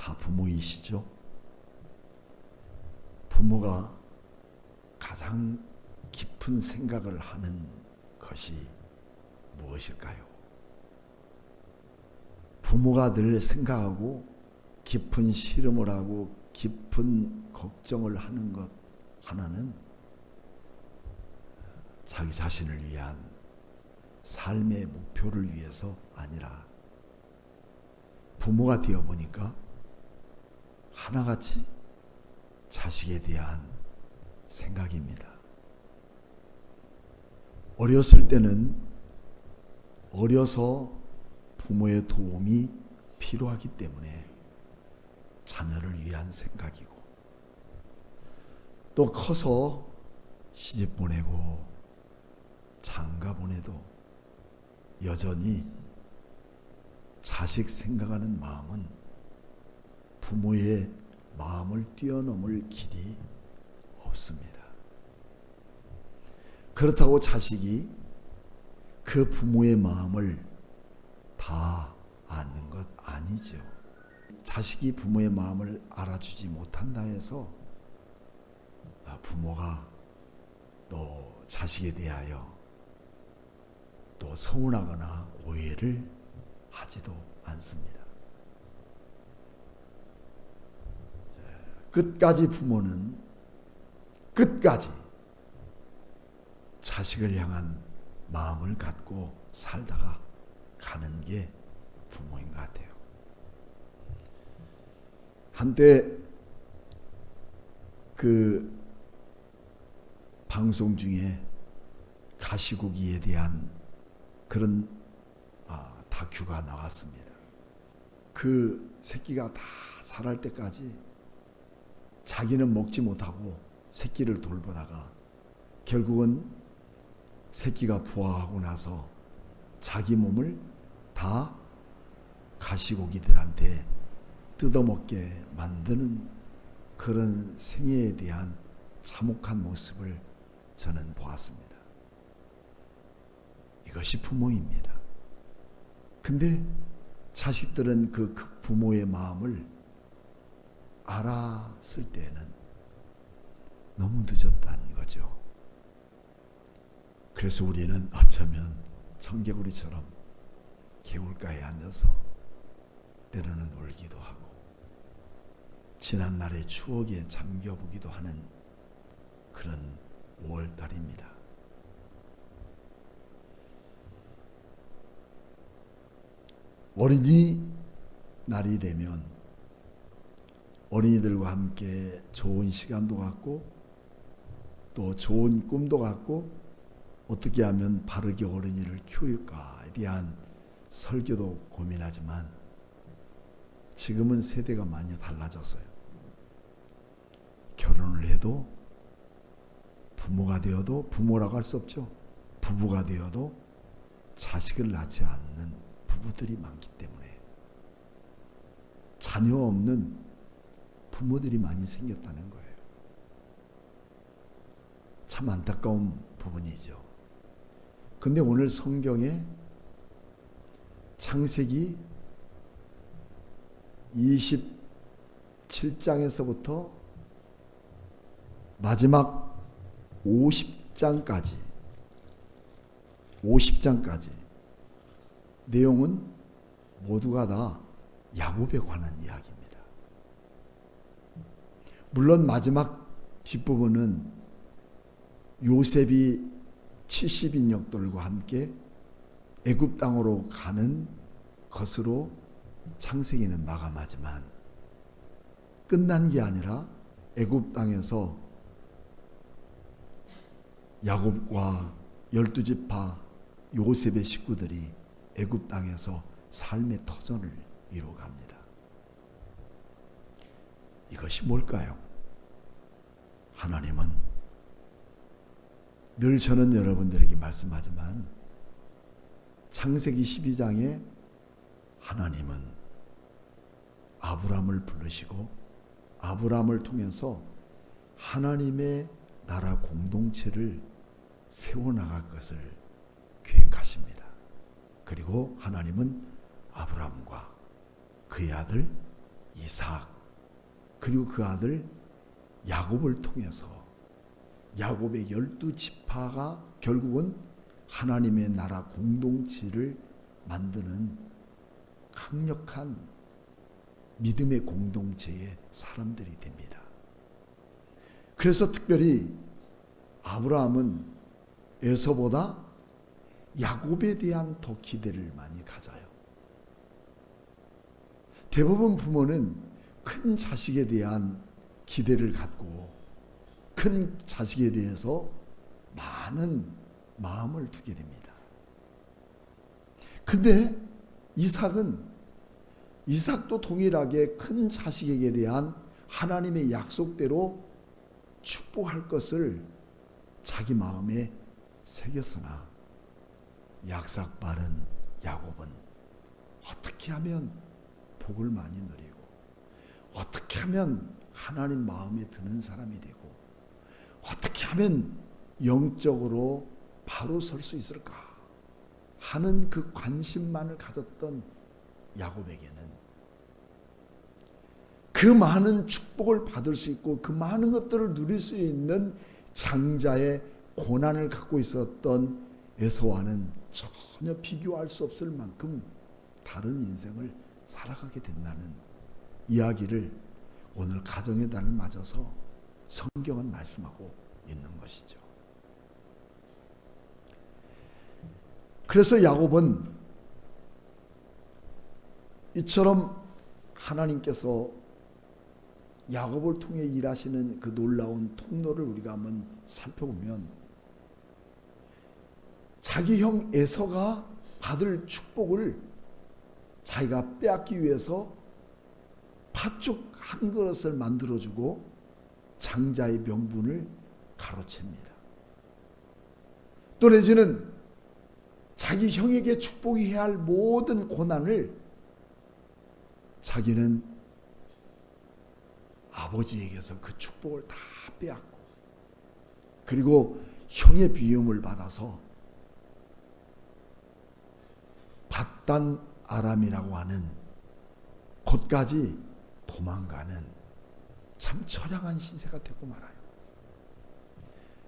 다 부모이시죠? 부모가 가장 깊은 생각을 하는 것이 무엇일까요? 부모가 늘 생각하고 깊은 씨름을 하고 깊은 걱정을 하는 것 하나는 자기 자신을 위한 삶의 목표를 위해서 아니라 부모가 되어보니까 하나같이 자식에 대한 생각입니다. 어렸을 때는 어려서 부모의 도움이 필요하기 때문에 자녀를 위한 생각이고, 또 커서 시집 보내고 장가 보내도 여전히 자식 생각하는 마음은 부모의 마음을 뛰어넘을 길이 없습니다. 그렇다고 자식이 그 부모의 마음을 다 아는 것 아니죠. 자식이 부모의 마음을 알아주지 못한다 해서 부모가 또 자식에 대하여 또 서운하거나 오해를 하지도 않습니다. 끝까지 부모는 끝까지 자식을 향한 마음을 갖고 살다가 가는 게 부모인 것 같아요. 한때 그 방송 중에 가시고기에 대한 그런 다큐가 나왔습니다. 그 새끼가 다 자랄 때까지 자기는 먹지 못하고 새끼를 돌보다가 결국은 새끼가 부화하고 나서 자기 몸을 다 가시고기들한테 뜯어먹게 만드는 그런 생애에 대한 참혹한 모습을 저는 보았습니다. 이것이 부모입니다. 근데 자식들은 그 부모의 마음을 알았을 때는 너무 늦었다는 거죠. 그래서 우리는 어쩌면 청개구리처럼 개울가에 앉아서 때로는 울기도 하고 지난날의 추억에 잠겨보기도 하는 그런 5월달입니다. 어린이날이 되면 어린이들과 함께 좋은 시간도 갖고 또 좋은 꿈도 갖고 어떻게 하면 바르게 어린이를 키울까에 대한 설교도 고민하지만 지금은 세대가 많이 달라졌어요. 결혼을 해도 부모가 되어도 부모라고 할 수 없죠. 부부가 되어도 자식을 낳지 않는 부부들이 많기 때문에 자녀 없는 부모들이 많이 생겼다는 거예요. 참 안타까운 부분이죠. 근데 오늘 성경에 창세기 27장에서부터 마지막 50장까지 내용은 모두가 다 야곱에 관한 이야기입니다. 물론 마지막 뒷부분은 요셉이 70인역들과 함께 애굽 땅으로 가는 것으로 창세기는 마감하지만 끝난 게 아니라 애굽 땅에서 야곱과 12지파 요셉의 식구들이 애굽 땅에서 삶의 터전을 이루어갑니다. 이것이 뭘까요? 하나님은 늘 저는 여러분들에게 말씀하지만 창세기 12장에 하나님은 아브라함을 부르시고 아브라함을 통해서 하나님의 나라 공동체를 세워나갈 것을 계획하십니다. 그리고 하나님은 아브라함과 그의 아들 이삭 그리고 그 아들 야곱을 통해서 야곱의 12지파가 결국은 하나님의 나라 공동체를 만드는 강력한 믿음의 공동체의 사람들이 됩니다. 그래서 특별히 아브라함은 에서보다 야곱에 대한 더 기대를 많이 가져요. 대부분 부모는 큰 자식에 대한 기대를 갖고 큰 자식에 대해서 많은 마음을 두게 됩니다. 근데 이삭도 동일하게 큰 자식에게 대한 하나님의 약속대로 축복할 것을 자기 마음에 새겼으나 약삭 빠른 야곱은 어떻게 하면 복을 많이 누리고 어떻게 하면 하나님 마음에 드는 사람이 되고 어떻게 하면 영적으로 바로 설 수 있을까 하는 그 관심만을 가졌던 야곱에게는 그 많은 축복을 받을 수 있고 그 많은 것들을 누릴 수 있는 장자의 고난을 갖고 있었던 에서와는 전혀 비교할 수 없을 만큼 다른 인생을 살아가게 된다는 이야기를 오늘 가정의 달을 맞아서 성경은 말씀하고 있는 것이죠. 그래서 야곱은 이처럼 하나님께서 야곱을 통해 일하시는 그 놀라운 통로를 우리가 한번 살펴보면 자기 형 에서가 받을 축복을 자기가 빼앗기 위해서 팥죽 한 그릇을 만들어주고 장자의 명분을 가로챕니다. 또 내지는 자기 형에게 축복해야 할 모든 고난을 자기는 아버지에게서 그 축복을 다 빼앗고 그리고 형의 비움을 받아서 밧단 아람이라고 하는 곳까지 도망가는 참 처량한 신세가 되고 말아요.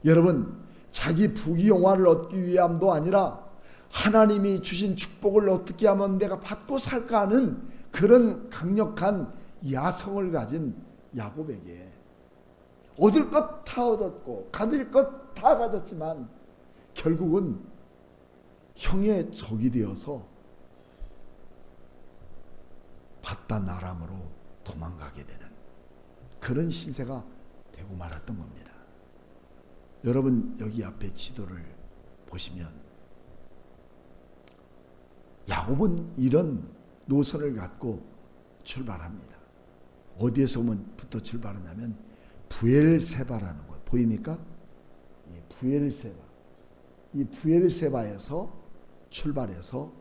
여러분, 자기 부귀영화를 얻기 위함도 아니라 하나님이 주신 축복을 어떻게 하면 내가 받고 살까 하는 그런 강력한 야성을 가진 야곱에게 얻을 것 다 얻었고 가질 것 다 가졌지만 결국은 형의 적이 되어서 밧단 아람으로 도망가게 되는 그런 신세가 되고 말았던 겁니다. 여러분 여기 앞에 지도를 보시면 야곱은 이런 노선을 갖고 출발합니다. 어디에서부터 출발하냐면 부엘세바라는 곳 보입니까? 부엘세바. 이 부엘세바에서 출발해서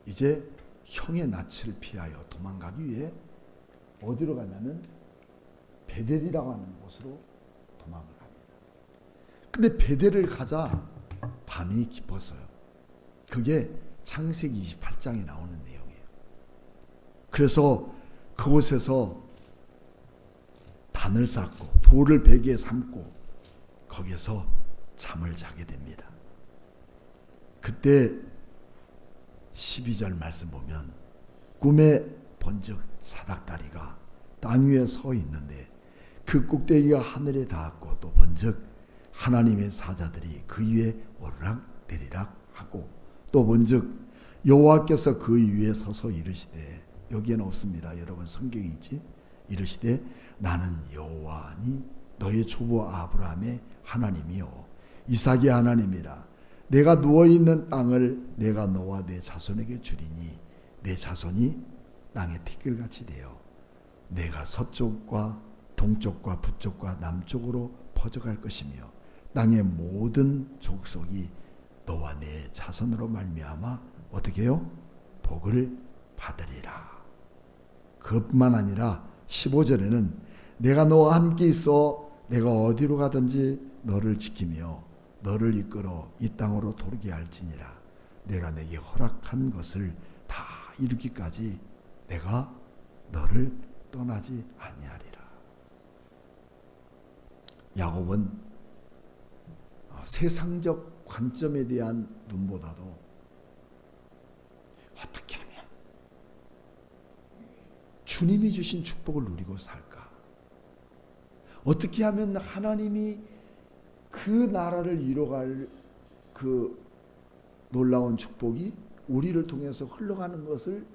이제 형의 낯을 피하여 도망가기 위해 어디로 가냐면 베델이라고 하는 곳으로 도망을 갑니다. 근데 베델을 가자 밤이 깊었어요. 그게 창세기 28장에 나오는 내용이에요. 그래서 그곳에서 단을 쌓고 돌을 베개에 삼고 거기서 잠을 자게 됩니다. 그때 12절 말씀 보면 꿈에 본즉 사닥다리가 땅 위에 서 있는데 그 꼭대기가 하늘에 닿았고 또 본즉 하나님의 사자들이 그 위에 오르락 내리락 하고 또 본즉 여호와께서 그 위에 서서 이르시되 여기에는 없습니다. 여러분 성경에 있지? 이르시되 나는 여호와니 너의 조부 아브라함의 하나님이요 이삭의 하나님이라. 내가 누워있는 땅을 내가 너와 내 자손에게 주리니 내 자손이 땅의 티끌같이 되어 내가 서쪽과 동쪽과 북쪽과 남쪽으로 퍼져갈 것이며 땅의 모든 족속이 너와 내 자손으로 말미암아 어떻게 해요? 복을 받으리라. 그것뿐만 아니라 15절에는 내가 너와 함께 있어 내가 어디로 가든지 너를 지키며 너를 이끌어 이 땅으로 도르게 할지니라. 내가 내게 허락한 것을 다 이루기까지 내가 너를 떠나지 아니하리라. 야곱은 세상적 관점에 대한 눈보다도 어떻게 하면 주님이 주신 축복을 누리고 살까? 어떻게 하면 하나님이 그 나라를 이뤄갈 그 놀라운 축복이 우리를 통해서 흘러가는 것을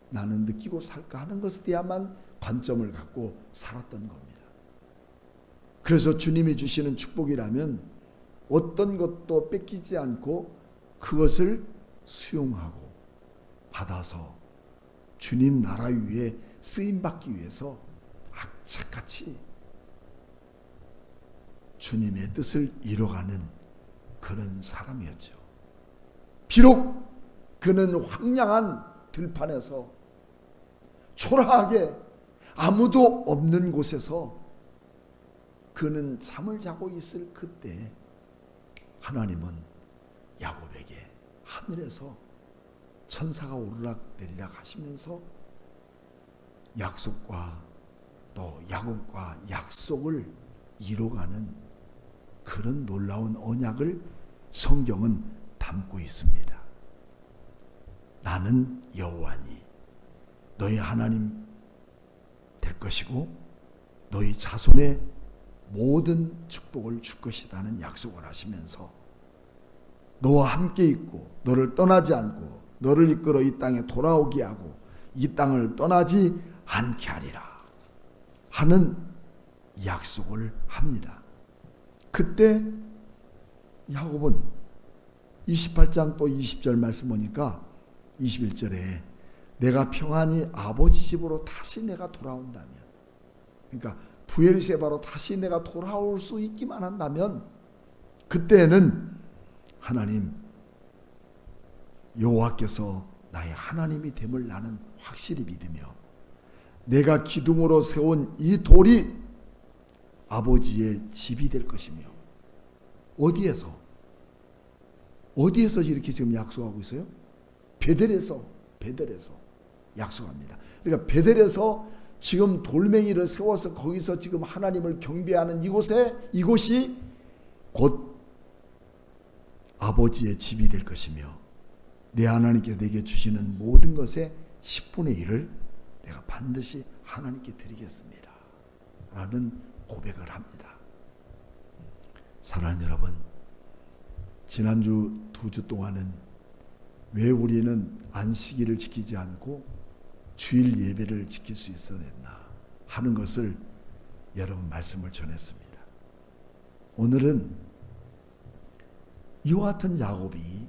나는 느끼고 살까 하는 것에 대한만 관점을 갖고 살았던 겁니다. 그래서 주님이 주시는 축복이라면 어떤 것도 뺏기지 않고 그것을 수용하고 받아서 주님 나라 위에 쓰임받기 위해서 악착같이 주님의 뜻을 이뤄가는 그런 사람이었죠. 비록 그는 황량한 들판에서 초라하게 아무도 없는 곳에서 그는 잠을 자고 있을 그때 하나님은 야곱에게 하늘에서 천사가 오르락내리락 하시면서 약속과 또 야곱과 약속을 이뤄가는 그런 놀라운 언약을 성경은 담고 있습니다. 나는 여호와니 너희 하나님 될 것이고 너희 자손의 모든 축복을 줄 것이라는 약속을 하시면서 너와 함께 있고 너를 떠나지 않고 너를 이끌어 이 땅에 돌아오게 하고 이 땅을 떠나지 않게 하리라 하는 약속을 합니다. 그때 야곱은 28장 또 20절 말씀 보니까 21절에 내가 평안히 아버지 집으로 다시 내가 돌아온다면, 그러니까 부엘세바로 다시 내가 돌아올 수 있기만 한다면 그때는 하나님 여호와께서 나의 하나님이 됨을 나는 확실히 믿으며 내가 기둥으로 세운 이 돌이 아버지의 집이 될 것이며, 어디에서 이렇게 지금 약속하고 있어요? 베델에서 약속합니다. 그러니까 베델에서 지금 돌멩이를 세워서 거기서 지금 하나님을 경배하는 이곳이 곧 아버지의 집이 될 것이며 내 하나님께서 내게 주시는 모든 것의 10분의 1을 내가 반드시 하나님께 드리겠습니다 라는 고백을 합니다. 사랑하는 여러분, 지난주 2주 동안은 왜 우리는 안식일을 지키지 않고 주일 예배를 지킬 수 있어야 했나 하는 것을 여러분 말씀을 전했습니다. 오늘은 이와 같은 야곱이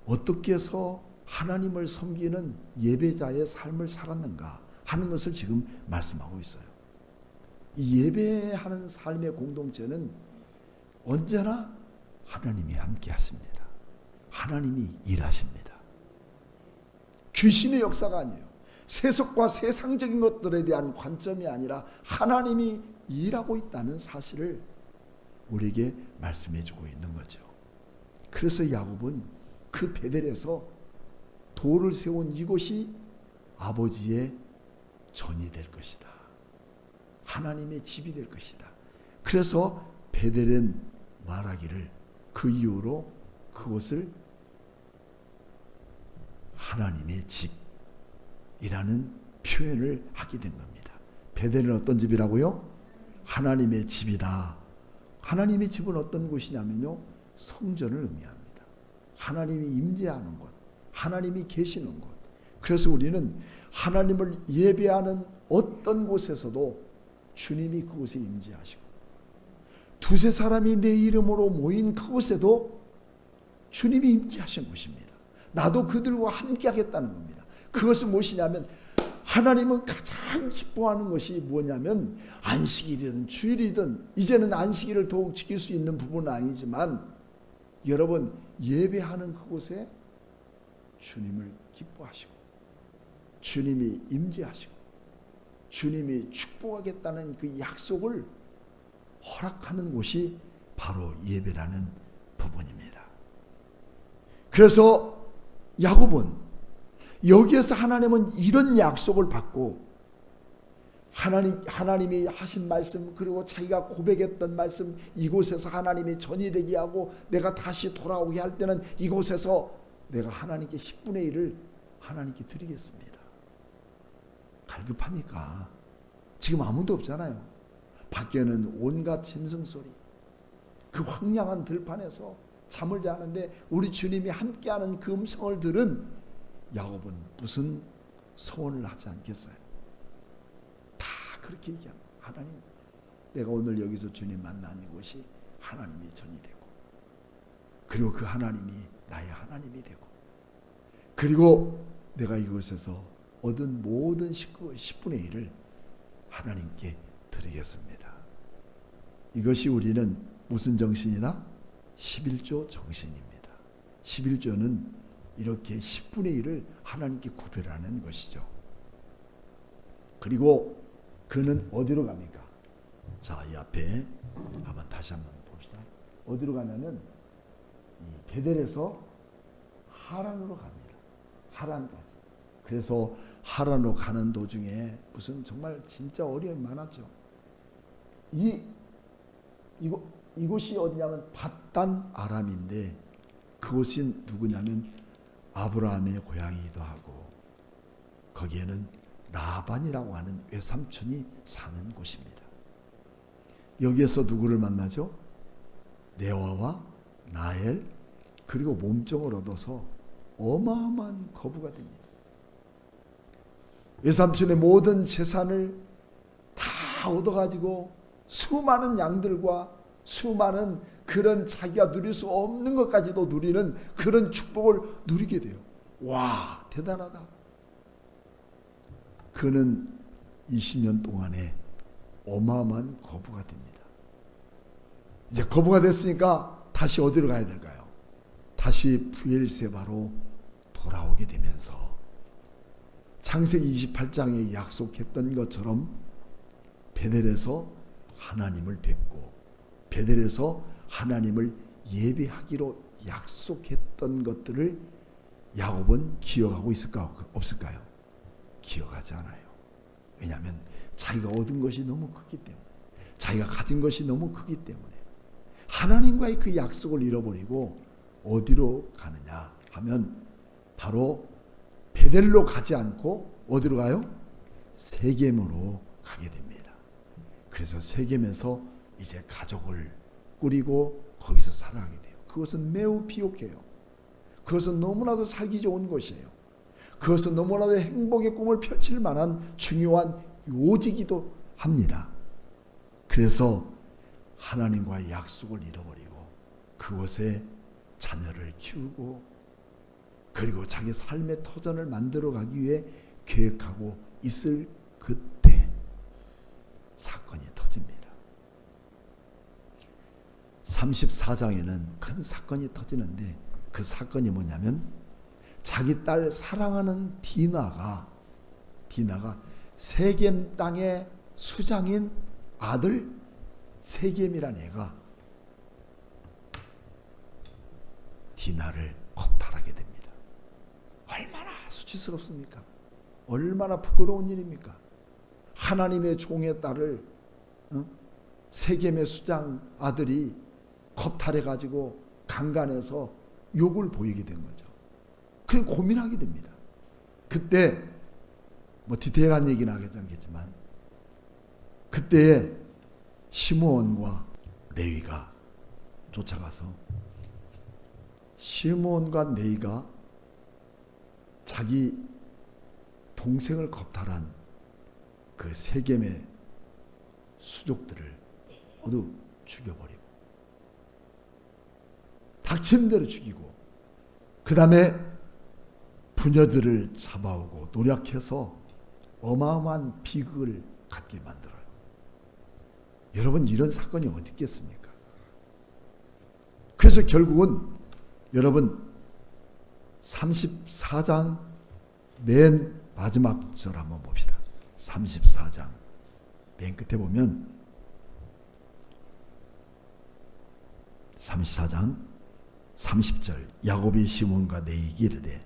어떻게 해서 하나님을 섬기는 예배자의 삶을 살았는가 하는 것을 지금 말씀하고 있어요. 이 예배하는 삶의 공동체는 언제나 하나님이 함께 하십니다. 하나님이 일하십니다. 귀신의 역사가 아니에요. 세속과 세상적인 것들에 대한 관점이 아니라 하나님이 일하고 있다는 사실을 우리에게 말씀해 주고 있는 거죠. 그래서 야곱은 그 베델에서 돌을 세운 이곳이 아버지의 전이 될 것이다. 하나님의 집이 될 것이다. 그래서 베델은 말하기를 그 이후로 그곳을 하나님의 집이라는 표현을 하게 된 겁니다. 베델은 어떤 집이라고요? 하나님의 집이다. 하나님의 집은 어떤 곳이냐면요, 성전을 의미합니다. 하나님이 임재하는 곳, 하나님이 계시는 곳. 그래서 우리는 하나님을 예배하는 어떤 곳에서도 주님이 그곳에 임재하시고, 두세 사람이 내 이름으로 모인 그곳에도 주님이 임재하신 곳입니다. 나도 그들과 함께 하겠다는 겁니다. 그것은 무엇이냐면, 하나님은 가장 기뻐하는 것이 뭐냐면, 안식일이든 주일이든, 이제는 안식일을 더욱 지킬 수 있는 부분은 아니지만 여러분 예배하는 그곳에 주님을 기뻐하시고 주님이 임재하시고 주님이 축복하겠다는 그 약속을 허락하는 곳이 바로 예배라는 부분입니다. 그래서 야곱은 여기에서 하나님은 이런 약속을 받고 하나님이 하신 말씀, 그리고 자기가 고백했던 말씀, 이곳에서 하나님이 전이되게 하고 내가 다시 돌아오게 할 때는 이곳에서 내가 하나님께 10분의 1을 하나님께 드리겠습니다. 갈급하니까. 지금 아무도 없잖아요. 밖에는 온갖 짐승소리, 그 황량한 들판에서 잠을 자는데 우리 주님이 함께하는 그 음성을 들은 야곱은 무슨 소원을 하지 않겠어요? 다 그렇게 얘기합니다. 하나님, 내가 오늘 여기서 주님 만난 이곳이 하나님의 전이 되고, 그리고 그 하나님이 나의 하나님이 되고, 그리고 내가 이곳에서 얻은 모든 10분의 1을 하나님께 드리겠습니다. 이것이 우리는 무슨 정신이다? 11조 정신입니다. 11조는 이렇게 10분의 1을 하나님께 구별하는 것이죠. 그리고 그는 어디로 갑니까? 자, 이 앞에 다시 한번 봅시다. 어디로 가냐면 이 베델에서 하란으로 갑니다. 하란까지. 그래서 하란으로 가는 도중에 무슨 정말 진짜 어려움이 많았죠. 이곳이 어디냐면 밧단 아람인데, 그곳이 누구냐면 아브라함의 고향이기도 하고, 거기에는 라반이라고 하는 외삼촌이 사는 곳입니다. 여기에서 누구를 만나죠? 레아와 라헬, 그리고 몸종을 얻어서 어마어마한 거부가 됩니다. 외삼촌의 모든 재산을 다 얻어가지고 수많은 양들과 수많은 그런 자기가 누릴 수 없는 것까지도 누리는 그런 축복을 누리게 돼요. 와, 대단하다. 그는 20년 동안에 어마어마한 거부가 됩니다. 이제 거부가 됐으니까 다시 어디로 가야 될까요? 다시 브엘세바로 돌아오게 되면서 창세기 28장에 약속했던 것처럼 베델에서 하나님을 뵙고 베델에서 하나님을 예배하기로 약속했던 것들을 야곱은 기억하고 있을까 없을까요? 기억하지 않아요. 왜냐하면 자기가 얻은 것이 너무 크기 때문에, 자기가 가진 것이 너무 크기 때문에 하나님과의 그 약속을 잃어버리고 어디로 가느냐 하면 바로 베델로 가지 않고 어디로 가요? 세겜으로 가게 됩니다. 그래서 세겜에서 이제 가족을 꾸리고 거기서 살아가게 돼요. 그것은 매우 비옥해요. 그것은 너무나도 살기 좋은 곳이에요. 그것은 너무나도 행복의 꿈을 펼칠 만한 중요한 요지기도 합니다. 그래서 하나님과의 약속을 잃어버리고 그곳에 자녀를 키우고 그리고 자기 삶의 터전을 만들어가기 위해 계획하고 있을 그때 사건이 터집니다. 34장에는 큰 사건이 터지는데 그 사건이 뭐냐면 자기 딸 사랑하는 디나가 세겜 땅의 수장인 아들 세겜이란 애가 디나를 겁탈하게 됩니다. 얼마나 수치스럽습니까? 얼마나 부끄러운 일입니까? 하나님의 종의 딸을 세겜의 수장 아들이 겁탈해가지고 강간해서 욕을 보이게 된 거죠. 그래 고민하게 됩니다. 그때 뭐 디테일한 얘기는 하지 않겠지만 그때에 시므온과 레위가 쫓아가서 시므온과 레위가 자기 동생을 겁탈한 그 세겜의 수족들을 모두 죽여버리고 닥치는 대로 죽이고 그 다음에 부녀들을 잡아오고 노력해서 어마어마한 비극을 갖게 만들어요. 여러분 이런 사건이 어디 있겠습니까? 그래서 결국은 여러분 34장 맨 마지막 절 한번 봅시다. 34장 맨 끝에 보면 34장 30절 야곱이 시몬과 내에게 이르되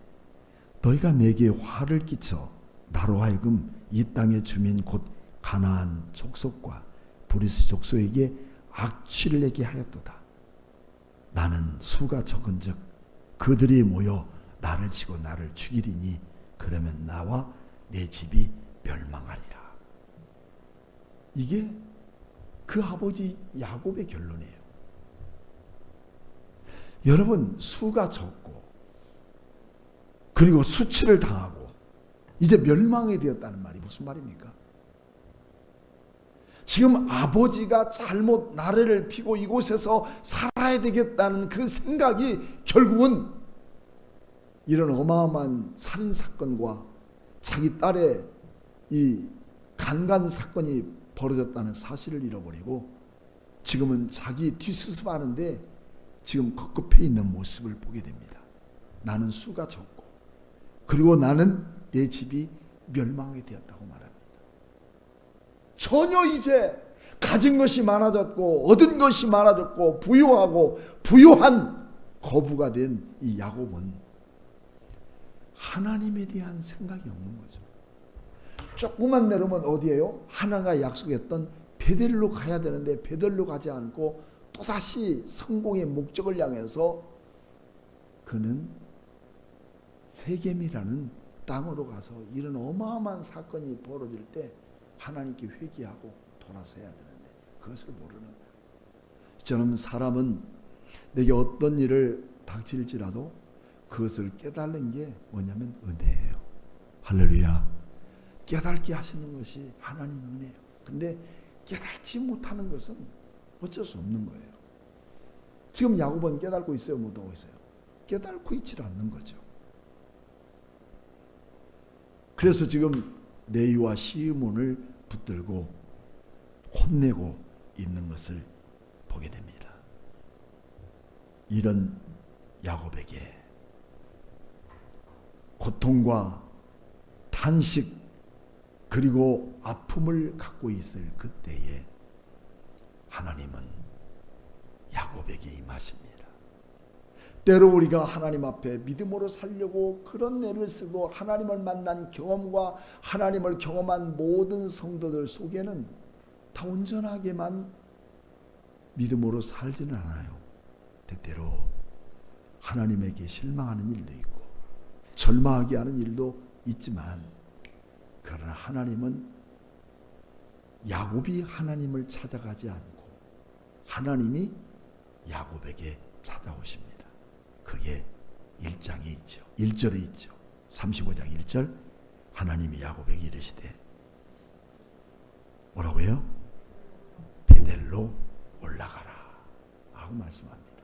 너희가 내게 화를 끼쳐 나로 하여금 이 땅의 주민 곧 가나안 족속과 브리스 족속에게 악취를 내게 하였도다. 나는 수가 적은즉 그들이 모여 나를 치고 나를 죽이리니 그러면 나와 내 집이 멸망하리라. 이게 그 아버지 야곱의 결론이에요. 여러분, 수가 적고 그리고 수치를 당하고 이제 멸망이 되었다는 말이 무슨 말입니까? 지금 아버지가 잘못 나래를 피고 이곳에서 살아야 되겠다는 그 생각이 결국은 이런 어마어마한 살인사건과 자기 딸의 이 간간사건이 벌어졌다는 사실을 잃어버리고 지금은 자기 뒷수습하는데 지금 급급해 있는 모습을 보게 됩니다. 나는 수가 적고 그리고 나는 내 집이 멸망하게 되었다고 말합니다. 전혀 이제 가진 것이 많아졌고 얻은 것이 많아졌고 부유하고 부유한 거부가 된 이 야곱은 하나님에 대한 생각이 없는 거죠. 조금만 내려오면 어디예요? 하나가 약속했던 베델로 가야 되는데 베델로 가지 않고 또다시 성공의 목적을 향해서 그는 세겜이라는 땅으로 가서 이런 어마어마한 사건이 벌어질 때 하나님께 회개하고 돌아서야 되는데 그것을 모르는 거예요. 저는 사람은 내게 어떤 일을 닥칠지라도 그것을 깨달는 게 뭐냐면 은혜예요. 할렐루야. 깨닫게 하시는 것이 하나님 은혜예요. 근데 깨닫지 못하는 것은 어쩔 수 없는 거예요. 지금 야곱은 깨닫고 있어요? 못하고 있어요? 깨닫고 있지 않는 거죠. 그래서 지금 레위와 시므온을 붙들고 혼내고 있는 것을 보게 됩니다. 이런 야곱에게 고통과 탄식 그리고 아픔을 갖고 있을 그때에 하나님은 야곱에게 임하십니다. 때로 우리가 하나님 앞에 믿음으로 살려고 그런 애를 쓰고 하나님을 만난 경험과 하나님을 경험한 모든 성도들 속에는 다 온전하게만 믿음으로 살지는 않아요. 때때로 하나님에게 실망하는 일도 있고 절망하게 하는 일도 있지만 그러나 하나님은 야곱이 하나님을 찾아가지 않고 하나님이 야곱에게 찾아오십니다. 그게 1장에 있죠. 1절에 있죠. 35장 1절 하나님이 야곱에게 이르시되 뭐라고요? 베델로 올라가라 하고 말씀합니다.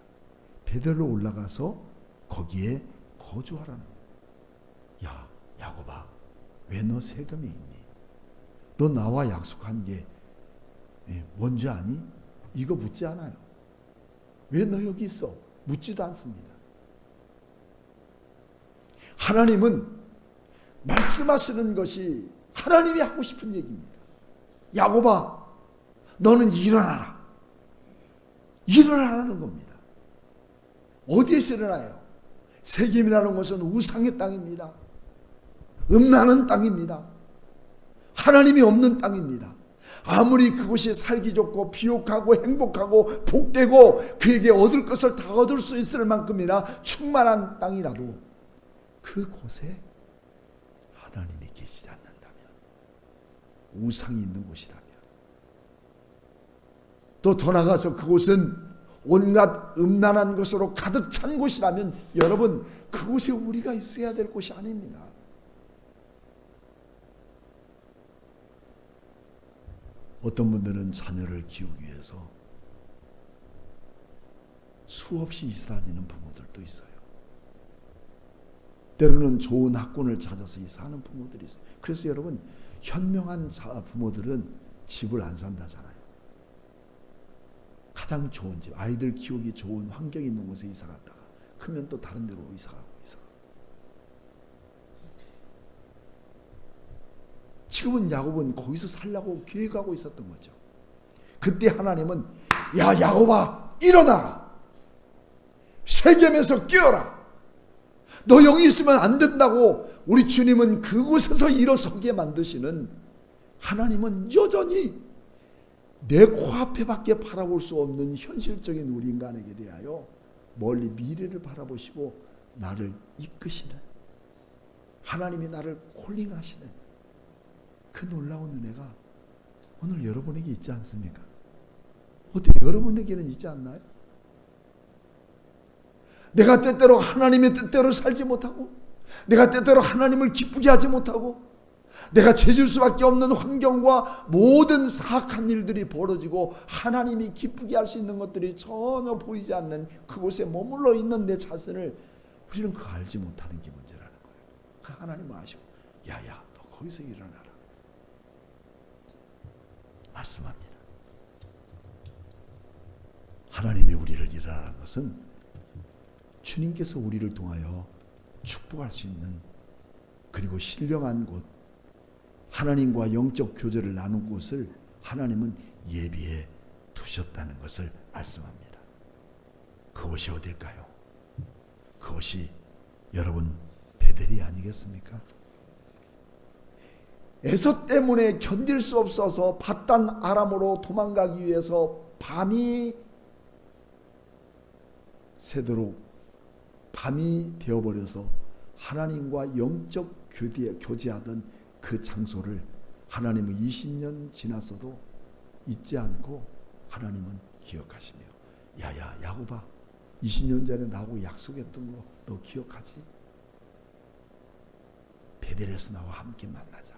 베델로 올라가서 거기에 거주하라는 거예요. 야 야곱아, 왜 너 세겜에 있니? 너 나와 약속한 게 뭔지 아니? 이거 묻지 않아요. 왜 너 여기 있어? 묻지도 않습니다. 하나님은 말씀하시는 것이 하나님이 하고 싶은 얘기입니다. 야곱아, 너는 일어나라. 일어나라는 겁니다. 어디에서 일어나요? 세겜이라는 것은 우상의 땅입니다. 음란한 땅입니다. 하나님이 없는 땅입니다. 아무리 그곳이 살기 좋고 비옥하고 행복하고 복되고 그에게 얻을 것을 다 얻을 수 있을 만큼이나 충만한 땅이라도 그곳에 하나님이 계시지 않는다면, 우상이 있는 곳이라면, 또 더 나아가서 그곳은 온갖 음란한 것으로 가득 찬 곳이라면 여러분, 그곳에 우리가 있어야 될 곳이 아닙니다. 어떤 분들은 자녀를 키우기 위해서 수없이 이사 다니는 부모들도 있어요. 때로는 좋은 학군을 찾아서 이사하는 부모들이 있어요. 그래서 여러분, 현명한 부모들은 집을 안 산다잖아요. 가장 좋은 집, 아이들 키우기 좋은 환경이 있는 곳에 이사 갔다가 크면 또 다른 데로 이사 가고. 지금은 야곱은 거기서 살려고 계획하고 있었던 거죠. 그때 하나님은 야 야곱아, 일어나라. 세겜에서 뛰어라. 너 여기 있으면 안 된다고 우리 주님은 그곳에서 일어서게 만드시는 하나님은 여전히 내 코앞에밖에 바라볼 수 없는 현실적인 우리 인간에게 대하여 멀리 미래를 바라보시고 나를 이끄시는, 하나님이 나를 콜링하시는 그 놀라운 은혜가 오늘 여러분에게 있지 않습니까? 어떻게 여러분에게는 있지 않나요? 내가 때때로 하나님의 뜻대로 살지 못하고, 내가 때때로 하나님을 기쁘게 하지 못하고, 내가 죄질 수밖에 없는 환경과 모든 사악한 일들이 벌어지고 하나님이 기쁘게 할 수 있는 것들이 전혀 보이지 않는 그곳에 머물러 있는 내 자신을 우리는 그거 알지 못하는 게 문제라는 거예요. 그 하나님은 아시고, 야야 너 거기서 일어나라 말씀합니다. 하나님이 우리를 일어나는 것은 주님께서 우리를 통하여 축복할 수 있는, 그리고 신령한 곳, 하나님과 영적 교제를 나눈 곳을 하나님은 예비해 두셨다는 것을 말씀합니다. 그곳이 어딜까요? 그것이 여러분 베델이 아니겠습니까? 에서 때문에 견딜 수 없어서 밧단 아람으로 도망가기 위해서 밤이 새도록 밤이 되어버려서 하나님과 영적 교제하던 그 장소를 하나님은 20년 지났어도 잊지 않고 하나님은 기억하시며, 야야 야곱아 20년 전에 나하고 약속했던 거 너 기억하지? 베델에서 나와 함께 만나자.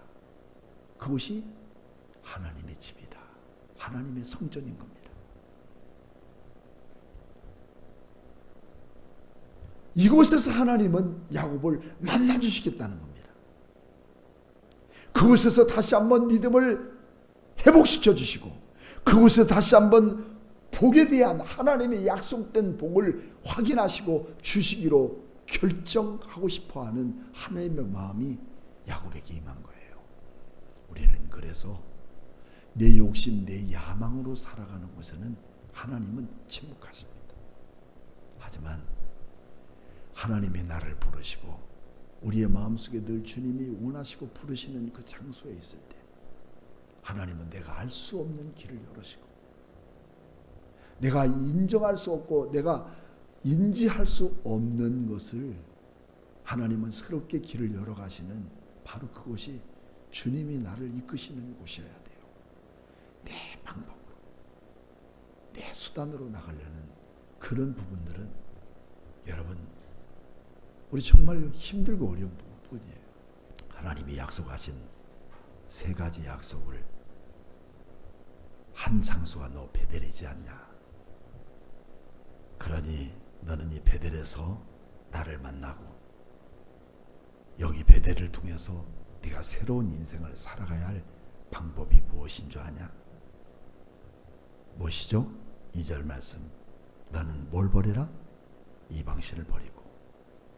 그것이 하나님의 집이다. 하나님의 성전인 겁니다. 이곳에서 하나님은 야곱을 만나주시겠다는 겁니다. 그곳에서 다시 한번 믿음을 회복시켜 주시고, 그곳에서 다시 한번 복에 대한 하나님의 약속된 복을 확인하시고 주시기로 결정하고 싶어하는 하나님의 마음이 야곱에게 임한 거예요. 우리는 그래서 내 욕심, 내 야망으로 살아가는 곳에는 하나님은 침묵하십니다. 하지만 하나님이 나를 부르시고 우리의 마음속에 늘 주님이 원하시고 부르시는 그 장소에 있을 때 하나님은 내가 알 수 없는 길을 열으시고, 내가 인정할 수 없고 내가 인지할 수 없는 것을 하나님은 새롭게 길을 열어가시는, 바로 그것이 주님이 나를 이끄시는 곳이어야 돼요. 내 방법으로, 내 수단으로 나가려는 그런 부분들은 여러분 우리 정말 힘들고 어려운 부분이에요. 하나님이 약속하신 세 가지 약속을 한 장소가 너 베델이지 않냐. 그러니 너는 이 베델에서 나를 만나고 여기 베델을 통해서 네가 새로운 인생을 살아가야 할 방법이 무엇인 줄 아냐? 무엇이죠? 2절 말씀. 너는 뭘 버리라? 이방신을 버리고,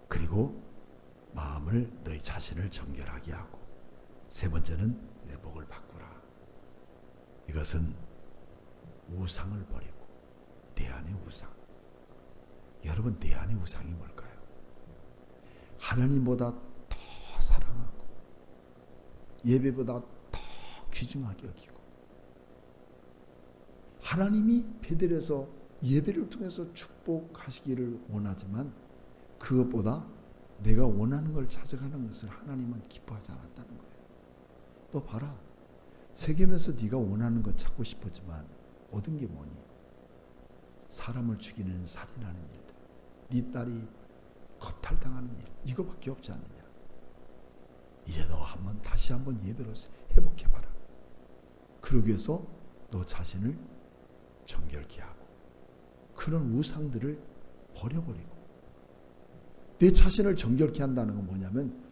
그리고 마음을 너희 자신을 정결하게 하고, 세 번째는 내 복을 바꾸라. 이것은 우상을 버리고, 내 안의 우상. 여러분 내 안의 우상이 뭘까요? 하나님보다 더 사랑하고 예배보다 더 귀중하게 여기고, 하나님이 베델에서 예배를 통해서 축복하시기를 원하지만 그것보다 내가 원하는 걸 찾아가는 것을 하나님은 기뻐하지 않았다는 거예요. 너 봐라, 세겜에서 네가 원하는 거 찾고 싶었지만 얻은 게 뭐니? 사람을 죽이는 살인하는 일들, 네 딸이 겁탈당하는 일, 이거밖에 없지 않느냐. 이제 너 다시 한번 예배로 회복해봐라. 그러기 위해서 너 자신을 정결케 하고 그런 우상들을 버려버리고, 내 자신을 정결케 한다는 건 뭐냐면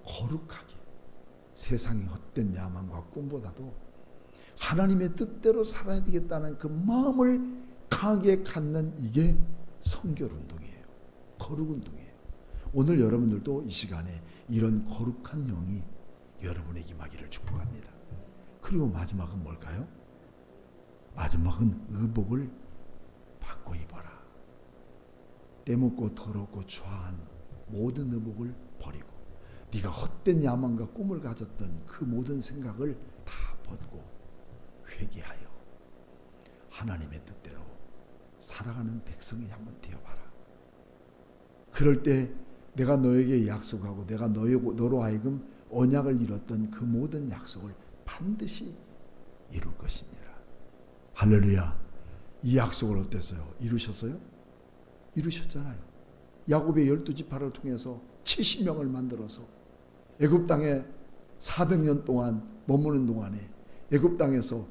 거룩하게, 세상의 헛된 야망과 꿈보다도 하나님의 뜻대로 살아야 되겠다는 그 마음을 강하게 갖는, 이게 성결운동이에요. 거룩운동이에요. 오늘 여러분들도 이 시간에 이런 거룩한 영이 여러분에게 임하기를 축복합니다. 그리고 마지막은 뭘까요? 마지막은 의복을 바꿔 입어라. 때묻고 더럽고 추한 모든 의복을 버리고 네가 헛된 야망과 꿈을 가졌던 그 모든 생각을 다 벗고 회개하여 하나님의 뜻대로 살아가는 백성이 한번 되어봐라. 그럴 때 내가 너에게 약속하고 내가 너로 하여금 언약을 이뤘던 그 모든 약속을 반드시 이룰 것입니다. 할렐루야. 이 약속을 어땠어요? 이루셨어요? 이루셨잖아요. 야곱의 12지파를 통해서 70명을 만들어서 애굽 땅에 400년 동안 머무는 동안에 애굽 땅에서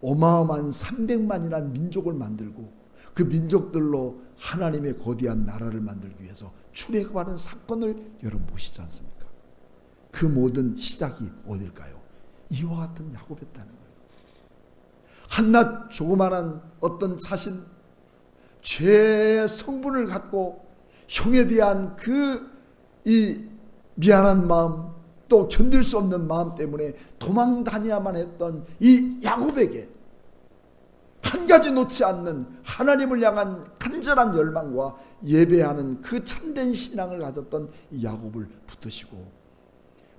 어마어마한 300만이라는 민족을 만들고 그 민족들로 하나님의 거대한 나라를 만들기 위해서 출애굽하는 사건을 여러분 보시지 않습니까? 그 모든 시작이 어딜까요? 이와 같은 야곱이었다는 거예요. 한낱 조그마한 어떤 자신, 죄의 성분을 갖고 형에 대한 이 미안한 마음, 또 견딜 수 없는 마음 때문에 도망 다녀야만 했던 이 야곱에게 한 가지 놓지 않는 하나님을 향한 간절한 열망과 예배하는 그 참된 신앙을 가졌던 이 야곱을 붙드시고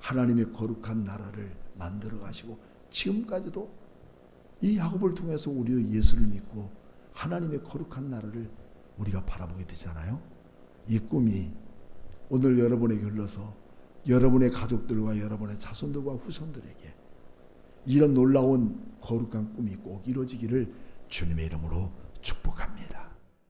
하나님의 거룩한 나라를 만들어 가시고 지금까지도 이 야곱을 통해서 우리의 예수를 믿고 하나님의 거룩한 나라를 우리가 바라보게 되잖아요. 이 꿈이 오늘 여러분에게 흘러서 여러분의 가족들과 여러분의 자손들과 후손들에게 이런 놀라운 거룩한 꿈이 꼭 이루어지기를 주님의 이름으로 축복합니다.